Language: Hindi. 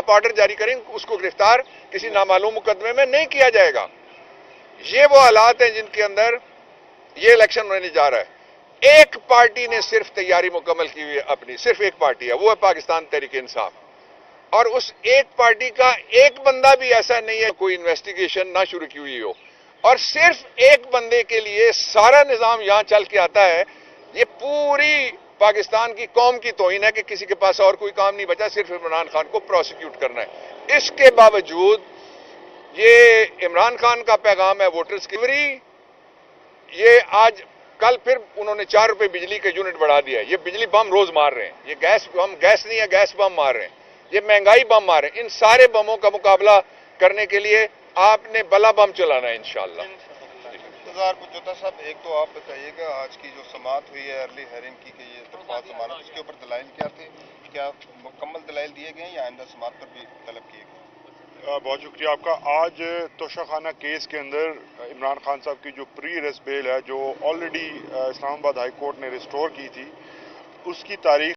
आप ऑर्डर जारी करेंगे, उसको गिरफ्तार किसी नामालूम मुकदमे में नहीं किया जाएगा। ये वो हालात हैं जिनके अंदर ये इलेक्शन होने जा रहा है। एक पार्टी ने सिर्फ तैयारी मुकम्मल की हुई है अपनी, सिर्फ एक पार्टी है, वो है पाकिस्तान तहरीक इंसाफ। और उस एक पार्टी का एक बंदा भी ऐसा नहीं है कोई इन्वेस्टिगेशन ना शुरू की हुई हो, और सिर्फ एक बंदे के लिए सारा निजाम यहां चल के आता है। ये पूरी पाकिस्तान की कौम की तौहीन है कि किसी के पास और कोई काम नहीं बचा, सिर्फ इमरान खान को प्रोसिक्यूट करना है। इसके बावजूद ये इमरान खान का पैगाम है वोटर्स की। ये आज कल फिर उन्होंने 4 रुपए बिजली के यूनिट बढ़ा दिया है। ये बिजली बम रोज मार रहे हैं, ये गैस नहीं है, गैस बम मार रहे हैं, ये महंगाई बम मार रहे हैं। इन सारे बमों का मुकाबला करने के लिए आपने बला बम चलाना है इंशाअल्लाह। जोता साहब, एक तो आप बताइएगा आज की जो समाअत हुई है अर्ली हेयरिंग की कि ये दरख्वास्त जमानत, इसके ऊपर दलाइल क्या थे, क्या मुकम्मल दलाइल दिए गए या आइंदा समाअत पर भी तलब किए गए? बहुत शुक्रिया आपका। आज तोशाखाना केस के अंदर इमरान खान साहब की जो प्री अरेस्ट बेल है, जो ऑलरेडी इस्लामाबाद हाई कोर्ट ने रिस्टोर की थी, उसकी तारीख